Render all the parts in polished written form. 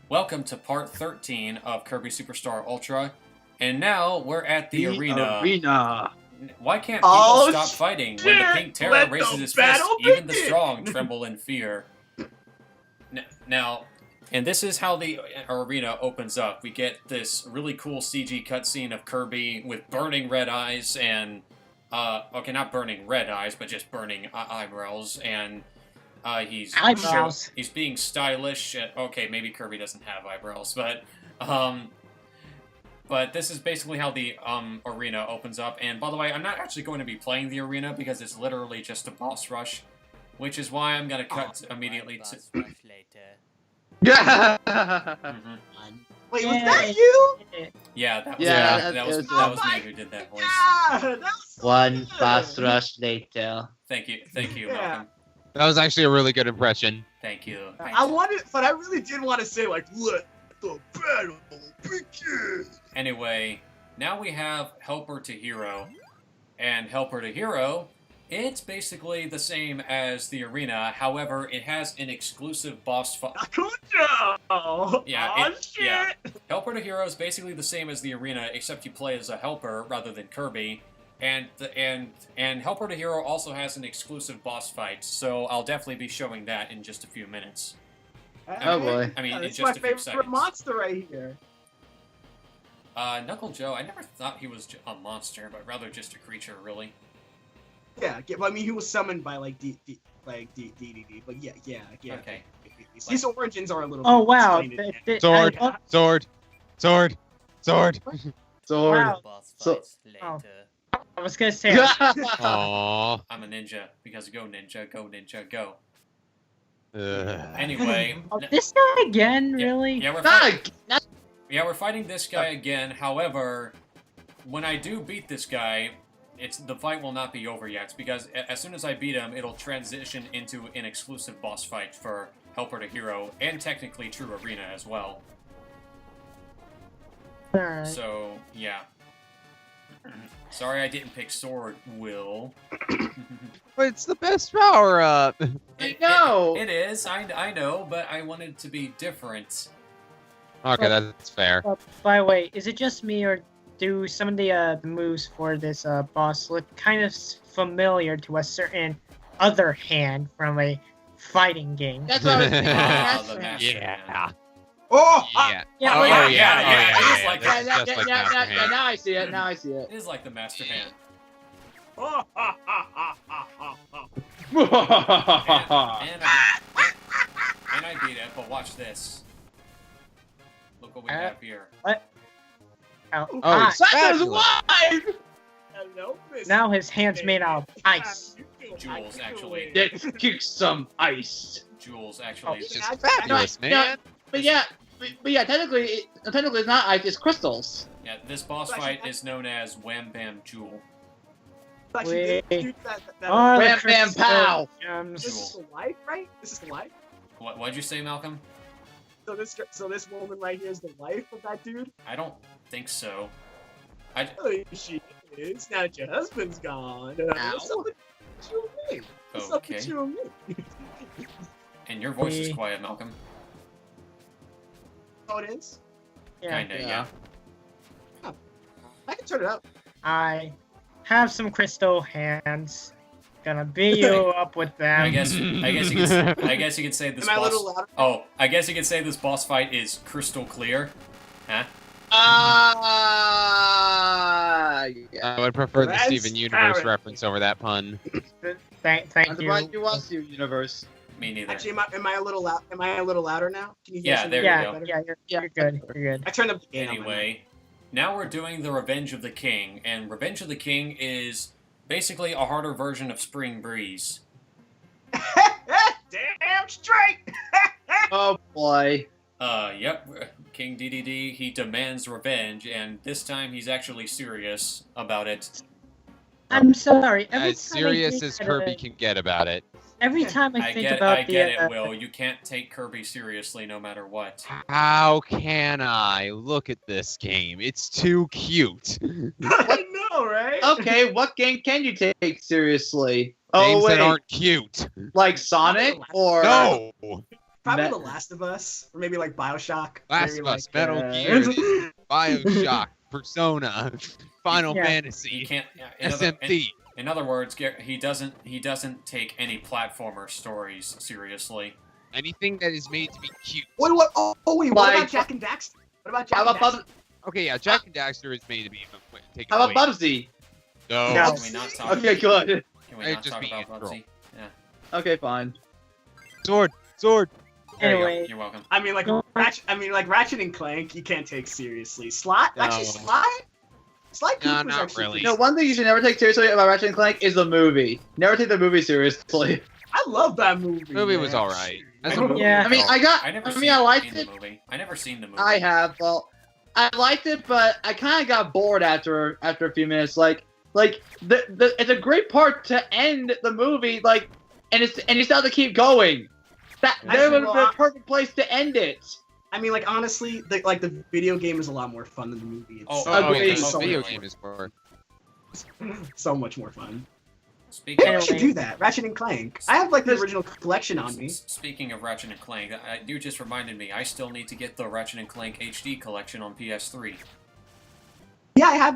Welcome to part 13 of Kirby Super Star Ultra, and now we're at the arena. Why can't people stop fighting when the pink terror raises his fist? Even the strong tremble in fear. Now, and this is how the arena opens up. We get this really cool CG cutscene of Kirby with burning red eyes and, okay, not burning red eyes, but just burning eyebrows, and he's being stylish. Okay, maybe Kirby doesn't have eyebrows, but this is basically how the arena opens up. And by the way, I'm not actually going to be playing the arena because it's literally just a boss rush, which is why I'm going to cut immediately to... Yeah. Wait, was that you? Yeah, that was me who did that voice. Yeah, One boss rush later. Thank you, Malcolm. That was actually a really good impression. Thank you. I really did want to say, like, let the battle begin. Anyway, now we have Helper to Hero. And Helper to Hero, it's basically the same as the arena, however, it has an exclusive boss fight. Yeah, Helper to Hero is basically the same as the arena, except you play as a helper rather than Kirby. And Helper to Hero also has an exclusive boss fight, so I'll definitely be showing that in just a few minutes. Oh boy. I mean, in it's just my a few favorite seconds. monster right here. Knuckle Joe, I never thought he was a monster, but rather just a creature, really. Yeah, I mean, he was summoned by, like, DDD, but yeah. Okay. His origins are a little Oh, bit wow. explained. Sword. Wow. So- I was gonna say, Aww. I'm a ninja, because go ninja, go. Ugh. Anyway, this guy again, really? yeah, we're fighting this guy again. However, when I do beat this guy, the fight will not be over yet, because as soon as I beat him, it'll transition into an exclusive boss fight for Helper to Hero, and technically True Arena as well. Alright. So, yeah. Sorry I didn't pick Sword, Will. But it's the best power up. I know. It is, I know, but I wanted it to be different. Okay, that's fair. By the way, is it just me, or do some of the moves for this boss look kind of familiar to a certain other hand from a fighting game? That's what I was thinking. The Master Hand. Yeah. Oh! Yeah. Yeah, Oh, yeah, yeah. it is like That's that. just like Master Hand. Now I see it. It is like the Master Hand. And I beat it, but watch this. Look what we have here. What? Oh, Ah, it's Saka's fabulous. wife! Hello, Miss now his hand's made out of ice. Jewels, actually. Let's kick some ice. Jewels, actually. It's Yeah, just fabulous, man. But yeah, technically it's not ice. It's crystals. Yeah, this boss fight is known as Wham Bam Jewel. Actually, dude, Oh, the Bam, bam, crystal pow. gems. this is the life, right? This is the life. What'd you say, Malcolm? So this woman right here is the wife of that dude. I don't think so. Oh, she is. Now that your husband's gone. What's up with you and me? What's up with Okay. you and me? And your voice is quiet, Malcolm. Oh, it is. Yeah, Kinda, yeah. I can turn it up. I have some crystal hands. Gonna beat you up with them. I guess you could say this Am I a boss. little louder? Oh, I guess you could say this boss fight is crystal clear. Huh? Yeah. I would prefer the That's Steven Universe Karen. reference over that pun. Thank I'm you. surprised you want to, universe. Me neither. Actually, am I a little loud? Am I a little louder now? Can you hear Yeah, something there you Yeah, go. better? you're good. You're good. I turned up the gain. Anyway, now we're doing the Revenge of the King, and Revenge of the King is basically a harder version of Spring Breeze. Damn straight. Oh boy. Yep, King DDD, he demands revenge, and this time he's actually serious about it. I'm sorry. As serious as Kirby can get about it. Every time I think about I get the it, Will. You can't take Kirby seriously no matter what. How can I? Look at this game. It's too cute. I know, right? Okay, what game can you take seriously? Games Oh wait, that aren't cute. like Sonic or No! Probably The Last of Us, or maybe like Bioshock. Last maybe of Us, like, Metal Gear, Bioshock, Persona, Final You Fantasy, can't. SMT. In other words, he doesn't take any platformer stories seriously. Anything that is made to be cute. What Like- about Jack and Daxter? What about Jack How and about Daxter? Okay, yeah, Jack and Daxter is made to be taken How about away. Bubsy? No. No. Can we not talk? Okay, good. Can we I'd not just talk be about neutral. Bubsy? Yeah. Okay, fine. Sword. There you go. Anyway, You're welcome. I mean, like Ratchet and Clank, you can't take seriously. Sly, No. actually, Sly No, Cooper's not actually really. You know, one thing you should never take seriously about Ratchet and Clank is the movie. Never take the movie seriously. I love that movie. Movie was man. alright. Yeah. I mean, I liked the it. movie. I never seen the movie. I have. Well, I liked it, but I kind of got bored after a few minutes. Like it's a great part to end the movie. Like, and you still have to keep going. That would have been the perfect place to end it. I mean, like honestly, the video game is a lot more fun than the movie. It's agreed. so, The video much game is more. so much more fun. Speaking Maybe of, we should do that. Ratchet and Clank. I have like the original collection on me. Speaking of Ratchet and Clank, you just reminded me. I still need to get the Ratchet and Clank HD collection on PS3. Yeah, I have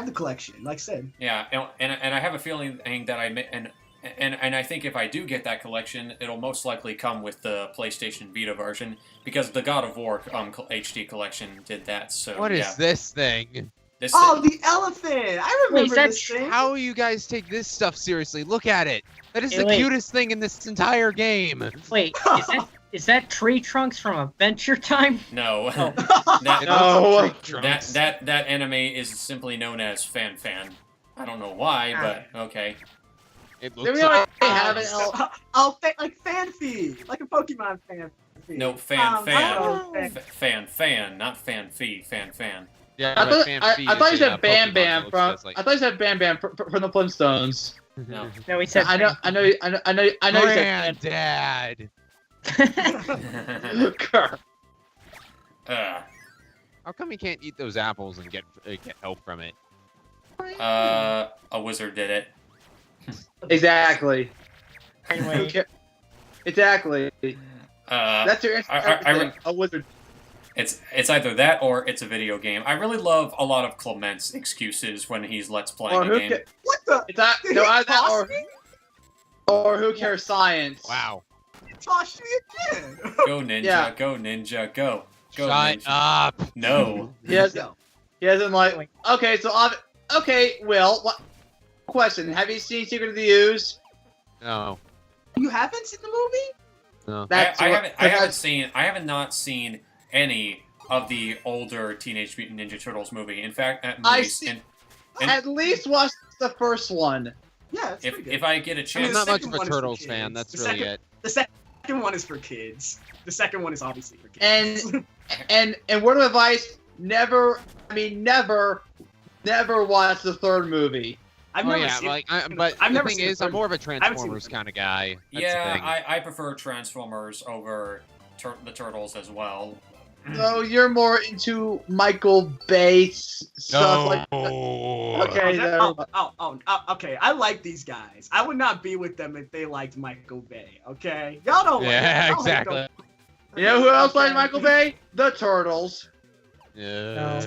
the collection. Like I said. Yeah, and I have a feeling that and I think if I do get that collection, it'll most likely come with the PlayStation Vita version because the God of War HD collection did that. So What is this thing? The elephant! I remember this thing. How you guys take this stuff seriously? Look at it. That is the wait. cutest thing in this entire game. Wait, is that Tree Trunks from Adventure Time? No. Oh. That anime is simply known as Fan. I don't know why, but okay. It Did looks we like already have it? Like fan feed, like a Pokemon fan feed. No, fan, not fan feed, fan. yeah, I but thought, fan I feed thought you is a said Bam Pokemon Bam that from. looks just like- I thought you said Bam Bam from the Flintstones. No. No, he said. I know you said. Granddad. Grr. How come you can't eat those apples and get help from it? A wizard did it. Exactly. Anyway, Exactly. That's your answer. I- Everything. A wizard. It's either that or it's a video game. I really love a lot of Clement's excuses when he's let's playing Or a who game. What the? It's not, Did no, he either that toss me? or who cares science. Wow. He tossed me again. Go ninja, Yeah. go ninja, go. Go Shut ninja. up. No. He hasn't like. Okay, so okay, Will. What? Question: have you seen Secret of the Ooze? No. You haven't seen the movie? No. I haven't not seen any of the older Teenage Mutant Ninja Turtles movie. In fact, At least watch the first one. Yeah, it's pretty good. if I get a I mean, chance, I'm the not much second of a one is for Turtles kids. fan. That's The really second- it. The second one is for kids. The second one is obviously for kids. And word of advice: never watch the third movie. I've Oh never yeah, seen like, it. but I've the never thing seen the is, I'm third more of a haven't seen the Transformers third kind of guy. That's the yeah, thing. I prefer Transformers over the Turtles as well. So you're more into Michael Bay stuff like that. Okay, okay. I like these guys. I would not be with them if they liked Michael Bay. Okay, y'all don't. Yeah, y'all exactly. don't- You know who else Okay. likes Michael Bay? The Turtles. Yeah.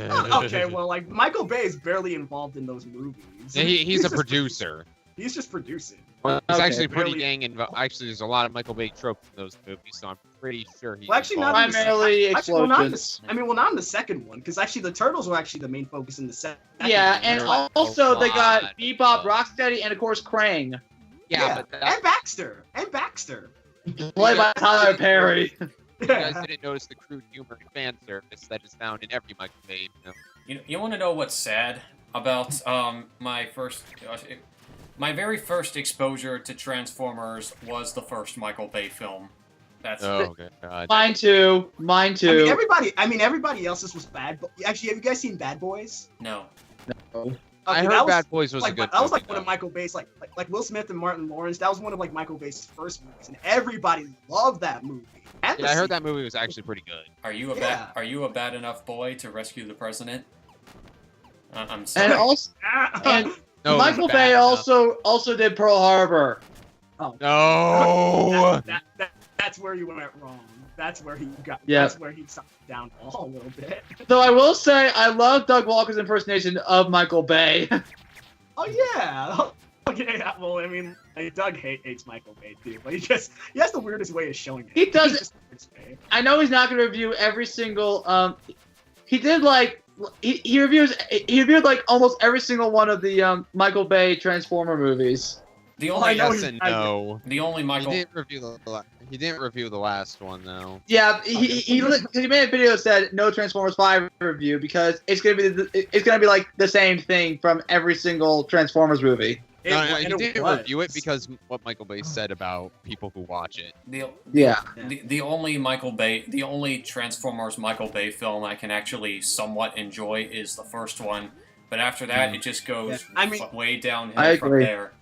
Okay, well, like Michael Bay is barely involved in those movies. Yeah, he's a just producer. He's just producing. Well, it's Okay. actually pretty Really- dang involved. Actually, there's a lot of Michael Bay tropes in those movies, so I'm pretty sure he's Well, actually, not involved. Primarily Actually, well, not in explosions. not in the second one, because actually the turtles were actually the main focus in the second. Yeah, one. and They're like also a they got lot. Bebop, Rocksteady, and of course Krang, Yeah, but and Baxter. played by Tyler Perry. you guys didn't notice the crude humor and fan service that is found in every Michael Bay film. You want to know what's sad about my very first exposure to Transformers was the first Michael Bay film. That's Oh god. Mine too. Mine too. Everybody else's was bad. But actually, have you guys seen Bad Boys? no. I Okay, heard that was, Bad Boys was a good that was movie, like one of though. Michael Bay's like Will Smith and Martin Lawrence. That was one of like Michael Bay's first movies, and everybody loved that movie. And Yeah, I heard that movie was actually pretty good. Are you a Yeah. bad enough boy to rescue the president? I'm And sorry. also, and No, it was Michael bad Bay enough. also did Pearl Harbor. No. That's where you went wrong. That's where he got. Yeah. That's where he sucked down a little bit. So I will say I love Doug Walker's impersonation of Michael Bay. Oh yeah. Okay. Well, I mean, like, Doug hates Michael Bay too, but he has the weirdest way of showing it. He does Just weird way. I know he's not going to review every single. He did like he reviewed like almost every single one of the Michael Bay Transformer movies. The I only know Yes and no. the only Michael. He didn't review the last one though. Yeah, he made a video that said no Transformers 5 review because it's gonna be like the same thing from every single Transformers movie. No, he And it didn't was. review it because what Michael Bay said about people who watch it. Yeah. The only Transformers Michael Bay film I can actually somewhat enjoy is the first one, but after that it just goes way downhill from there.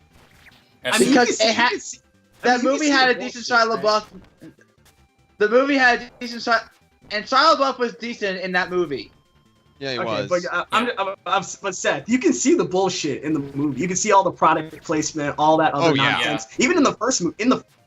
I mean, Because that movie had a decent Shia LaBeouf. The movie had a decent Shia, and Shia LaBeouf was decent in that movie. Yeah, he was. But but Seth, you can see the bullshit in the movie. You can see all the product placement, all that other nonsense. Even in the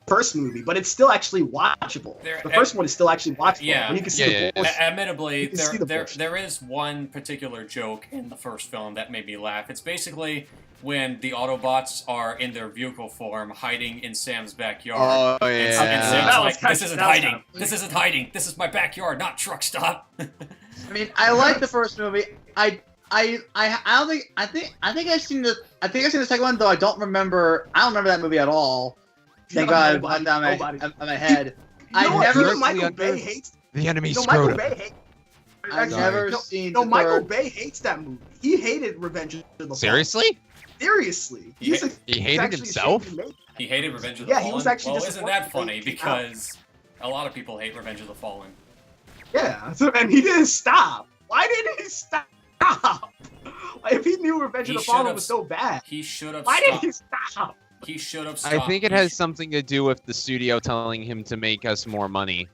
first movie, but it's still actually watchable. The first one is still actually watchable. Yeah. You can see the bullshit. Admittedly, You can see the there is one particular joke in the first film that made me laugh. It's basically when the Autobots are in their vehicle form, hiding in Sam's backyard. Oh And yeah. Sam's like, "This isn't hiding. This isn't hiding. This is my backyard, not truck stop." I mean, I like the first movie. I don't think I think I've seen the second one though. I don't remember that movie at all. Thank God, it went down my head. Michael Bay hates The enemy Michael screwed Bay up. hates. I've never seen. No, the Michael third. Bay hates that movie. He hated Revenge of the Fallen. Seriously? Seriously. He He hated himself? He hated Revenge of the Yeah, Fallen. he was actually well, isn't that disappointed funny? when it came out. Because a lot of people hate Revenge of the Fallen. Yeah, and he didn't stop. Why didn't he stop? If he knew Revenge of the Fallen was so bad, He should have why stopped. didn't he stop? He should have stopped. I think it has something to do with the studio telling him to make us more money.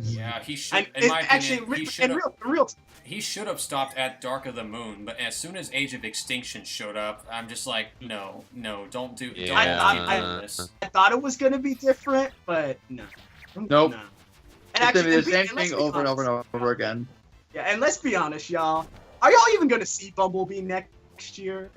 Yeah, he should. And In my opinion, actually, he should have. real. He should have stopped at Dark of the Moon, but as soon as Age of Extinction showed up, I'm just like, no, don't do this. I thought it was gonna be different, but no. Nope. No. It's gonna be the same thing over and over and over again. Yeah, and let's be honest, y'all. Are y'all even gonna see Bumblebee next year?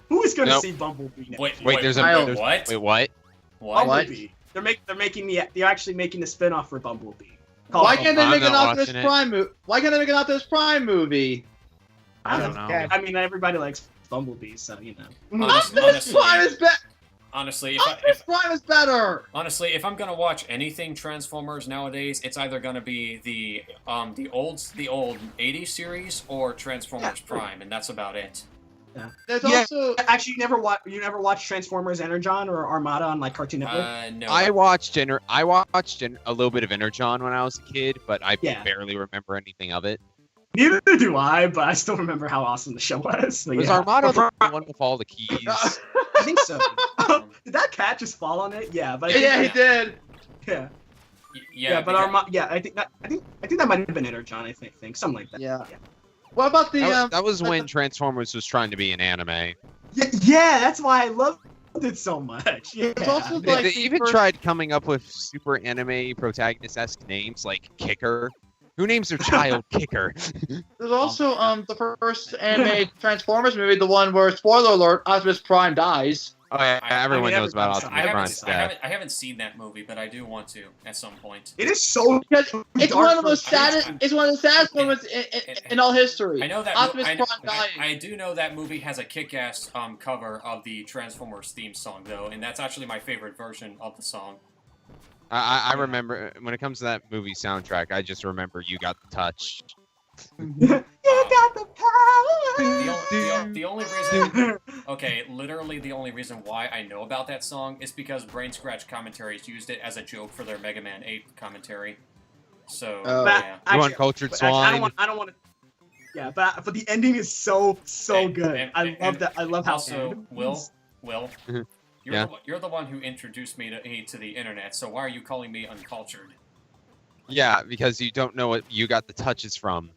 Who is gonna see Bumblebee next year? Wait, there's what? Wait, what? What? Bumblebee. They're actually making the spin-off for Bumblebee. Why can't they I'm make it not out this watching it. Prime movie? Why can't they make it out this Prime movie? I don't know. I mean, everybody likes Bumblebee, so you know. Optimus Prime is better. Honestly, Optimus Prime is better. Honestly, if I'm gonna watch anything Transformers nowadays, it's either gonna be the old '80s series or Transformers Prime, and that's about it. Yeah. There's Yeah. also Actually, you never watched Transformers Energon or Armada on like Cartoon Network? No. I watched a little bit of Energon when I was a kid, but I Yeah. barely remember anything of it. Neither do I, but I still remember how awesome the show was. But Was yeah. Armada the one with all the keys? I think so. Did that cat just fall on it? Yeah, but I think, yeah, he did. yeah, Yeah, but Armada. Yeah, I think that might have been Energon. I think something like that. Yeah. What about the That was when Transformers was trying to be an anime. Yeah, that's why I loved it so much. Yeah. It's also They, like they the even first- tried coming up with super anime protagonist-esque names like Kicker. Who names their child Kicker? There's also the first anime Transformers movie, the one where, spoiler alert, Optimus Prime dies. Oh yeah, everyone knows about everybody's- Optimus Prime's death. I haven't seen that movie, but I do want to at some point. It is so. Because it's dark one of the most for- saddest. It's one of the saddest moments in all history. I know that. Optimus Prime dying. I do know that movie has a kick-ass cover of the Transformers theme song, though, and that's actually my favorite version of the song. I remember when it comes to that movie soundtrack, I just remember "You Got the Touch." You got the power. The only reason, okay, literally the only reason why I know about that song is because Brain Scratch Commentaries used it as a joke for their Mega Man 8 commentary. So yeah. You want cultured but swine? I don't want to. Yeah, but the ending is so good. I love that. I love how. Also, Will, Mhm. you're you're the one who introduced me to the internet. So why are you calling me uncultured? Yeah, because you don't know what "You Got the Touch" is from.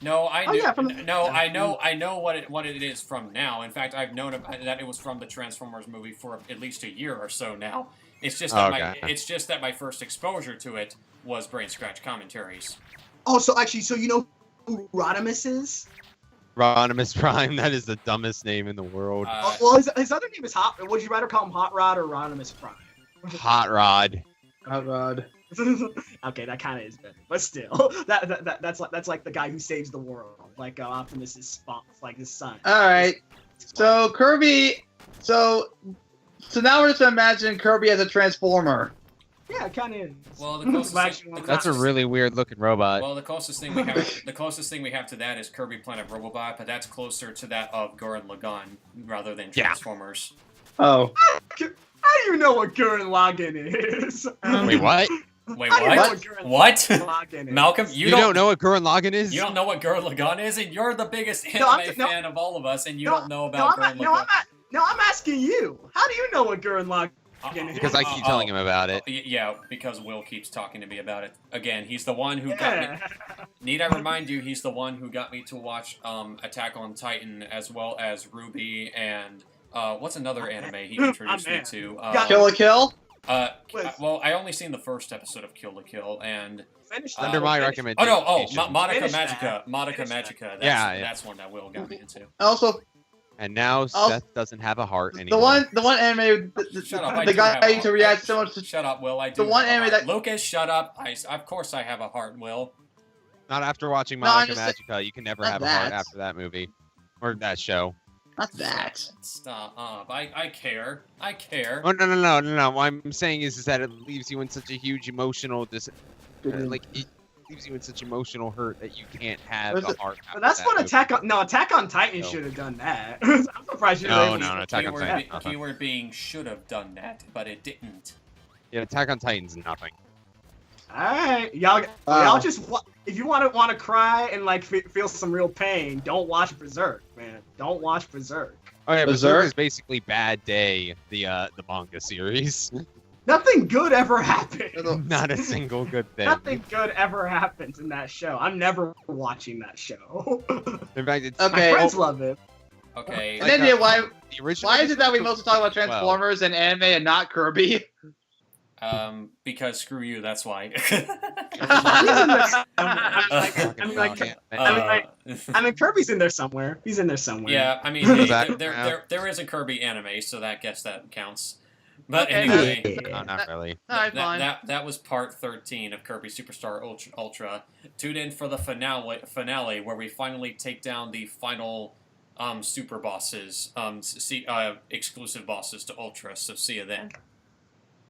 No, I Oh, knew, yeah, from the- no, I know what it is from now. In fact, I've known that it was from the Transformers movie for at least a year or so now. It's just that my first exposure to it was Brain Scratch commentaries. Oh, so you know who Rodimus is? Rodimus Prime, that is the dumbest name in the world. Well, his other name is Hot. Would you rather call him Hot Rod or Rodimus Prime? Hot Rod. Hot Rod. Okay, that kind of is better, but still, that's like the guy who saves the world, like Optimus's spot, like his son. All right, so Kirby, so now we're just imagining Kirby as a transformer. Yeah, it kind of is. Well, That's a really weird looking robot. Well, the closest thing we have to that is Kirby Planet Robobot, but that's closer to that of Gurren Lagann rather than Transformers. Oh. How do you know what Gurren Lagann is? Wait, what? Wait, what? Malcolm, you don't know what Gurren Lagann is? You don't know what Gurren Lagann is, and you're the biggest anime fan of all of us, and you don't know about Gurren Lagann. No, I'm asking you. How do you know what Gurren Lagann is? Because I keep telling him about it. Yeah, because Will keeps talking to me about it. Again, he's the one who got me. Need I remind you, he's the one who got me to watch Attack on Titan as well as Ruby and what's another anime he introduced me to? Kill la Kill? Well, I only seen the first episode of Kill la Kill, and under my recommendation. Madoka Magica. Madoka Magica. That's one that Will got me into. Also, and now Seth doesn't have a heart anymore. The one anime, the guy I used to react so much to. Shut up, Will. I do. The one anime that Lucas, shut up. Of course, I have a heart, Will. Not after watching Madoka Magica. You can never have a heart after that movie or that show. Not that. Stop. I care. I care. Oh no. What I'm saying is that it leaves you in such a huge emotional it leaves you in such emotional hurt that you can't have a heart. But that's what Attack on Titan should have done that. I'm surprised you didn't. No, Attack on Titan. Keyword being should have done that, but it didn't. Yeah, Attack on Titan's nothing. Alright, y'all just if you want to cry and like feel some real pain, don't watch Berserk, man. Don't watch Berserk. Oh yeah, Berserk is basically Bad Day, the manga series. Nothing good ever happened. Not a single good thing. Nothing good ever happens in that show. I'm never watching that show. In fact, it's my friends love it. Okay. And then why is it that we mostly talk about Transformers and anime and not Kirby? Because screw you, that's why. I mean, Kirby's in there somewhere. He's in there somewhere. Yeah, I mean, there is a Kirby anime, so that counts. But anyway, no, not really. That was part 13 of Kirby Super Star Ultra. Tune in for the finale where we finally take down the final super bosses, exclusive bosses to Ultra. So see you then.